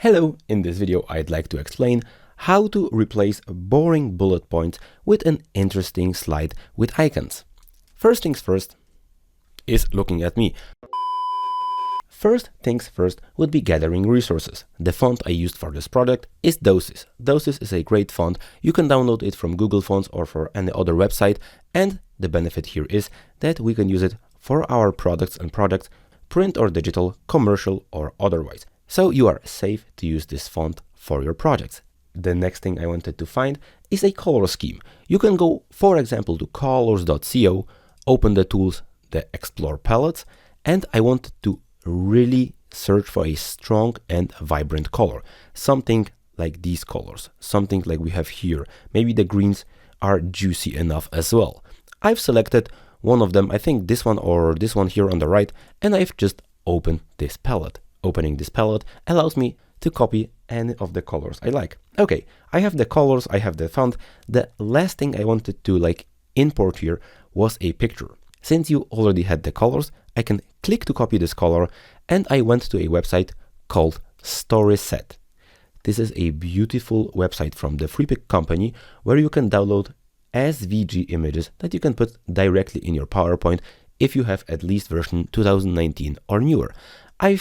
Hello, in this video I'd like to explain how to replace boring bullet points with an interesting slide with icons. First things first is looking at me. First things first would be gathering resources. The font I used for this product is Doses. Doses is a great font. You can download it from Google Fonts or for any other website, and the benefit here is that we can use it for our products and projects, print or digital, commercial or otherwise. So you are safe to use this font for your projects. The next thing I wanted to find is a color scheme. You can go, for example, to colors.co, open the tools, the Explore palettes, and I wanted to really search for a strong and vibrant color. Something like these colors, something like we have here. Maybe the greens are juicy enough as well. I've selected one of them, I think this one or this one here on the right, and I've just opened this palette. Opening this palette allows me to copy any of the colors I like. Okay, I have the colors, I have the font. The last thing I wanted to import here was a picture. Since you already had the colors, I can click to copy this color, and I went to a website called StorySet. This is a beautiful website from the FreePic company where you can download SVG images that you can put directly in your PowerPoint if you have at least version 2019 or newer. I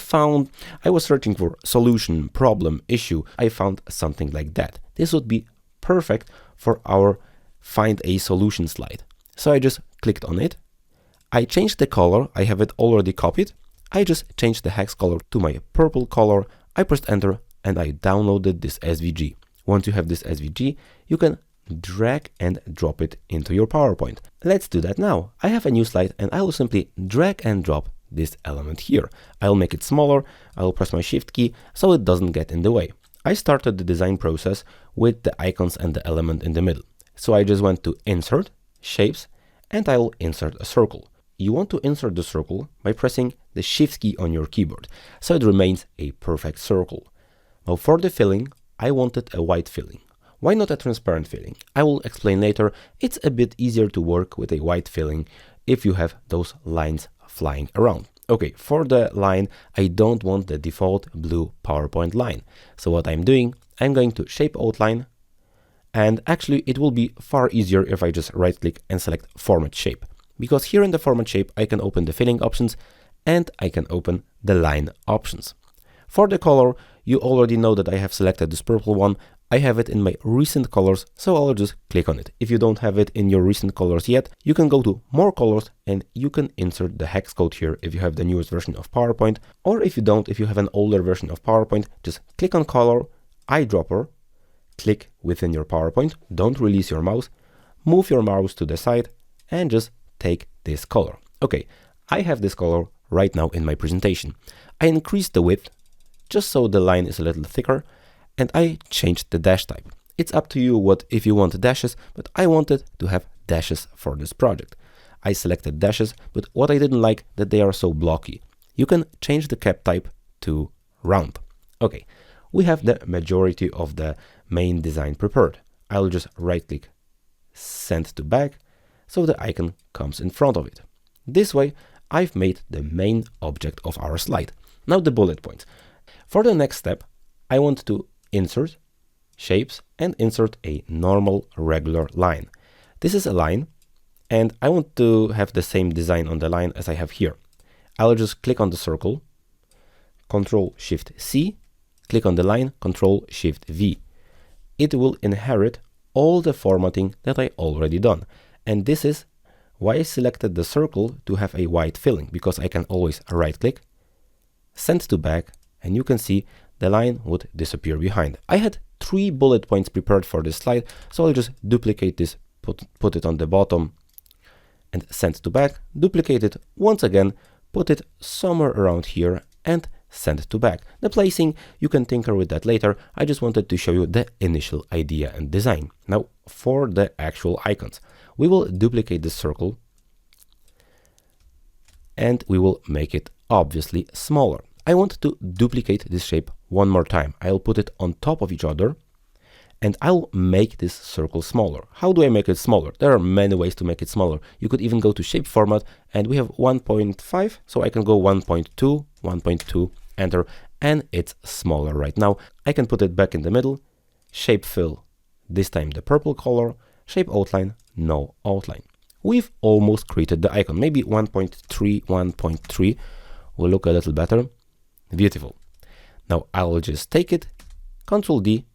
was searching for solution, problem, issue. I found something like that. This would be perfect for our find a solution slide. So I just clicked on it. I changed the color. I have it already copied. I just changed the hex color to my purple color. I pressed enter and I downloaded this SVG. Once you have this SVG, you can drag and drop it into your PowerPoint. Let's do that now. I have a new slide and I will simply drag and drop this element here. I'll make it smaller. I'll press my shift key so it doesn't get in the way. I started the design process with the icons and the element in the middle. So I just went to insert, shapes, and I will insert a circle. You want to insert the circle by pressing the shift key on your keyboard so it remains a perfect circle. Now for the filling, I wanted a white filling. Why not a transparent filling? I will explain later. It's a bit easier to work with a white filling if you have those lines flying around. Okay, for the line, I don't want the default blue PowerPoint line. So what I'm doing, I'm going to shape outline, and actually it will be far easier if I just right click and select format shape, because here in the format shape, I can open the filling options and I can open the line options. For the color, you already know that I have selected this purple one. I have it in my recent colors, so I'll just click on it. If you don't have it in your recent colors yet, you can go to more colors and you can insert the hex code here if you have the newest version of PowerPoint, or if you don't, if you have an older version of PowerPoint, just click on color, eyedropper, click within your PowerPoint, don't release your mouse, move your mouse to the side and just take this color. Okay, I have this color right now in my presentation. I increased the width just so the line is a little thicker, and I changed the dash type. It's up to you if you want dashes, but I wanted to have dashes for this project. I selected dashes, but what I didn't like that they are so blocky. You can change the cap type to round. Okay, we have the majority of the main design prepared. I'll just right click, send to back, so the icon comes in front of it. This way, I've made the main object of our slide. Now the bullet points. For the next step, I want to insert, shapes, and insert a normal regular line. This is a line, and I want to have the same design on the line as I have here. I'll just click on the circle, Ctrl-Shift-C, click on the line, Ctrl-Shift-V. It will inherit all the formatting that I already done. And this is why I selected the circle to have a white filling, because I can always right-click, send to back, and you can see the line would disappear behind. I had 3 bullet points prepared for this slide, so I'll just duplicate this, put it on the bottom and send to back, duplicate it once again, put it somewhere around here and send to back. The placing, you can tinker with that later. I just wanted to show you the initial idea and design. Now for the actual icons, we will duplicate this circle and we will make it obviously smaller. I want to duplicate this shape one more time. I'll put it on top of each other and I'll make this circle smaller. How do I make it smaller? There are many ways to make it smaller. You could even go to shape format and we have 1.5, so I can go 1.2, 1.2, enter, and it's smaller right now. I can put it back in the middle, shape fill, this time the purple color, shape outline, no outline. We've almost created the icon. Maybe 1.3, 1.3 will look a little better. Beautiful. Now I will just take it, Ctrl D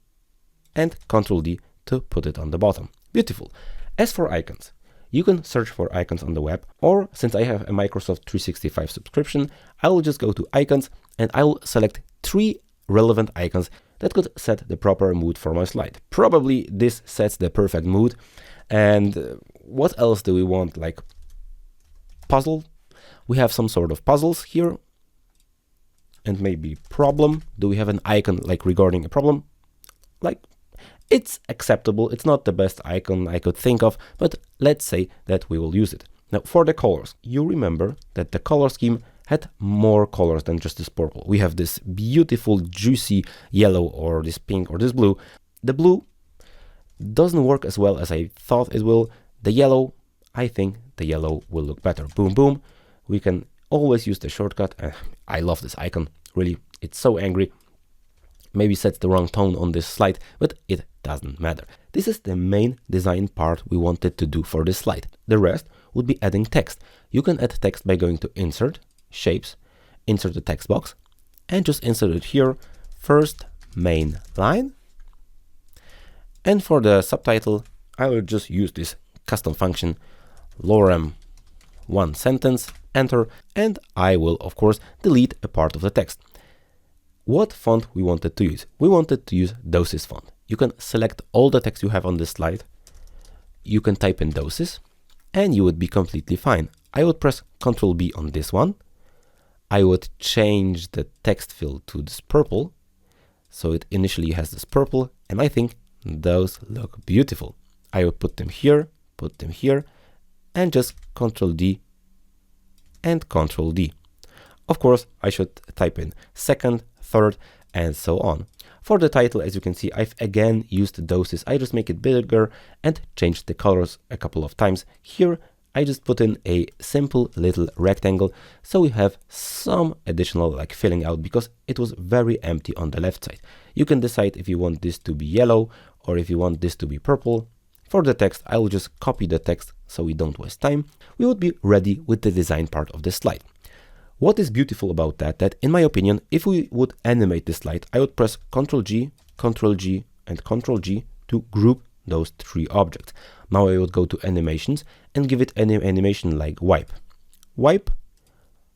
and Ctrl D to put it on the bottom. Beautiful. As for icons, you can search for icons on the web, or since I have a Microsoft 365 subscription, I will just go to icons and I will select 3 relevant icons that could set the proper mood for my slide. Probably this sets the perfect mood. And what else do we want? Like puzzle. We have some sort of puzzles here. And maybe problem. Do we have an icon like regarding a problem? Like, it's acceptable. It's not the best icon I could think of, but let's say that we will use it. Now for the colors, you remember that the color scheme had more colors than just this purple. We have this beautiful juicy yellow or this pink or this blue. The blue doesn't work as well as I thought it will. The yellow, I think the yellow will look better. Boom, boom. We can always use the shortcut. I love this icon, really. It's so angry. Maybe sets the wrong tone on this slide, but it doesn't matter. This is the main design part we wanted to do for this slide. The rest would be adding text. You can add text by going to Insert, Shapes, insert the text box, and just insert it here, first main line. And for the subtitle, I will just use this custom function, lorem 1 sentence, enter, and I will of course delete a part of the text. What font we wanted to use? We wanted to use Doses font. You can select all the text you have on this slide. You can type in Doses and you would be completely fine. I would press Ctrl B on this one. I would change the text fill to this purple. So it initially has this purple, and I think those look beautiful. I would put them here, and just Ctrl D and Ctrl D. Of course, I should type in second, third, and so on. For the title, as you can see, I've again used Doses. I just make it bigger and change the colors a couple of times. Here, I just put in a simple little rectangle, so we have some additional like filling out because it was very empty on the left side. You can decide if you want this to be yellow or if you want this to be purple. For the text, I will just copy the text so we don't waste time. We would be ready with the design part of this slide. What is beautiful about that in my opinion, if we would animate this slide, I would press Ctrl G, Ctrl G, and Ctrl G to group those 3 objects. Now I would go to animations and give it an animation like wipe. Wipe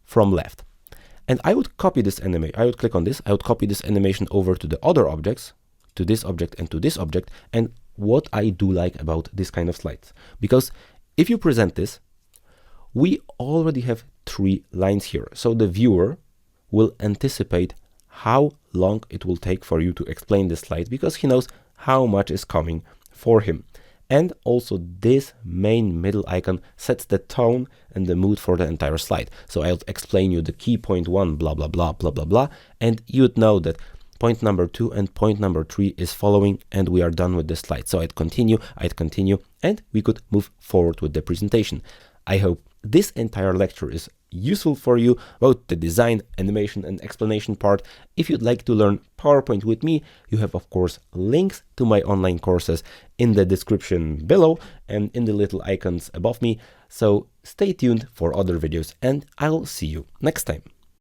from left. And I would copy this animation. I would click on this. I would copy this animation over to the other objects, to this object and to this object. And what I do like about this kind of slides, because if you present this, we already have 3 lines here. So the viewer will anticipate how long it will take for you to explain this slide because he knows how much is coming for him. And also this main middle icon sets the tone and the mood for the entire slide. So I'll explain you the key point 1, blah, blah, blah, blah, blah, blah. And you'd know that point number 2 and point number 3 is following and we are done with the slide. So I'd continue, and we could move forward with the presentation. I hope this entire lecture is useful for you, both the design, animation, and explanation part. If you'd like to learn PowerPoint with me, you have of course links to my online courses in the description below and in the little icons above me. So stay tuned for other videos and I'll see you next time.